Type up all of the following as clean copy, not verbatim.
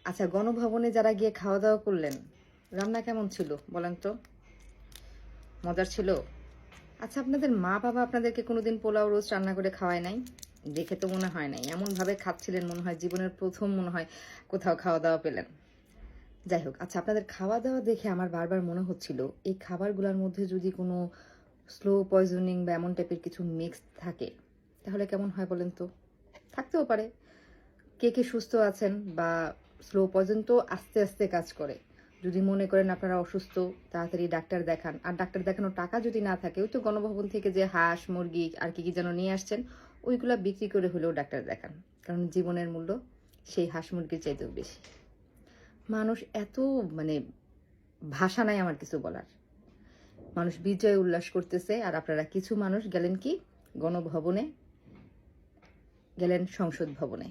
আচ্ছা, গণভবনে যারা গিয়ে খাওয়া দাওয়া করলেন, রান্না কেমন ছিল বলেন তো? মজার ছিল? আচ্ছা, আপনাদের মা বাবা আপনাদেরকে কোনোদিন পোলাও রোস্ট রান্না করে খাওয়ায় নাই? দেখে তো মনে হয় নাই। এমনভাবে খাচ্ছিলেন মনে হয় জীবনের প্রথম মনে হয় কোথাও খাওয়া দাওয়া পেলেন। যাই হোক, আচ্ছা, আপনাদের খাওয়া দাওয়া দেখে আমার বারবার মনে হচ্ছিল এই খাবারগুলোর মধ্যে যদি কোনো স্লো পয়জনিং বা এমন টাইপের কিছু মিক্স থাকে তাহলে কেমন হয় বলেন তো? থাকতেও পারে। কে কে সুস্থ আছেন বা স্লো পয়জন তো আস্তে আস্তে কাজ করে। যদি মনে করেন আপনারা অসুস্থ, তাড়াতাড়ি ডাক্তার দেখান। আর ডাক্তার দেখানোর টাকা যদি না থাকে, ওই তো গণভবন থেকে যে হাঁস মুরগি আর কি কি যেন নিয়ে আসছেন, ওইগুলা বিক্রি করে হলেও ডাক্তার দেখান। কারণ জীবনের মূল্য সেই হাঁস মুরগির চাইতেও বেশি। মানুষ এত মানে ভাষা নাই আমার কিছু বলার। মানুষ বিজয় উল্লাস করতেছে, আর আপনারা কিছু মানুষ গেলেন কি গণভবনে, গেলেন সংসদ ভবনে।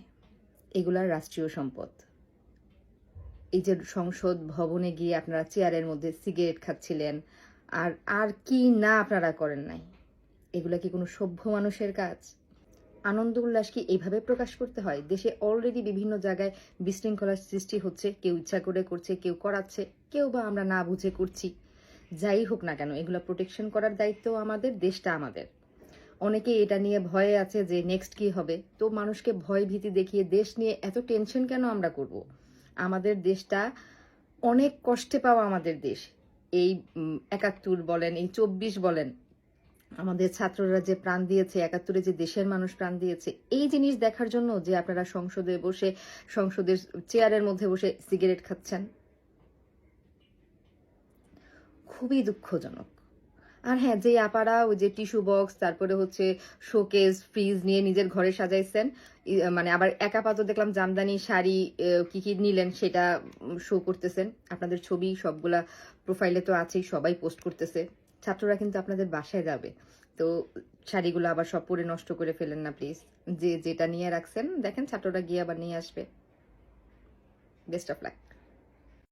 এগুলার রাষ্ট্রীয় সম্পদ। এই যে সংসদ ভবনে গিয়ে আপনারা চেয়ারের মধ্যে সিগারেট খাচ্ছিলেন, আর আর কি না আপনারা করেন নাই? এগুলা কি কোনো সভ্য মানুষের কাজ? আনন্দ উল্লাস কি এইভাবে প্রকাশ করতে হয়? দেশে অলরেডি বিভিন্ন জায়গায় বিশৃঙ্খলার সৃষ্টি হচ্ছে, কেউ ইচ্ছা করে করছে, কেউ করাচ্ছে, কেউ বা আমরা না বুঝে করছি। যাই হোক না কেন, এগুলা প্রোটেকশন করার দায়িত্ব আমাদের, দেশটা আমাদের। অনেকে এটা নিয়ে ভয়ে আছে যে নেক্সট কি হবে। তো মানুষকে ভয় ভীতি দেখিয়ে দেশ নিয়ে এত টেনশন কেন আমরা করব? আমাদের দেশটা অনেক কষ্টে পাওয়া আমাদের দেশ। এই ৭১ বলেন, এই ২৪ বলেন, আমাদের ছাত্ররা যে প্রাণ দিয়েছে, ৭১-এ যে দেশের মানুষ প্রাণ দিয়েছে, এই জিনিস দেখার জন্য যে আপনারা সংসদে বসে, সংসদের চেয়ারের মধ্যে বসে সিগারেট খাচ্ছেন, খুবই দুঃখজনক। আর হ্যাঁ, যে আপারা ওই যে টিস্যু বক্স, তারপরে হচ্ছে শোকেস ফ্রিজ নিয়ে নিজের ঘরে সাজাইছেন, মানে আবার এক আপা তো দেখলাম জামদানি শাড়ি কি কি নিলেন সেটা শো করতেছেন। আপনাদের ছবি সবগুলা প্রোফাইলে তো আছেই, সবাই পোস্ট করতেছে। ছাত্ররা কিন্তু আপনাদের বাসায় যাবে, তো শাড়িগুলো আবার সব পরে নষ্ট করে ফেলেন না প্লিজ। যে যেটা নিয়ে রাখছেন দেখেন ছাত্ররা গিয়ে আবার নিয়ে আসবে। Best of luck.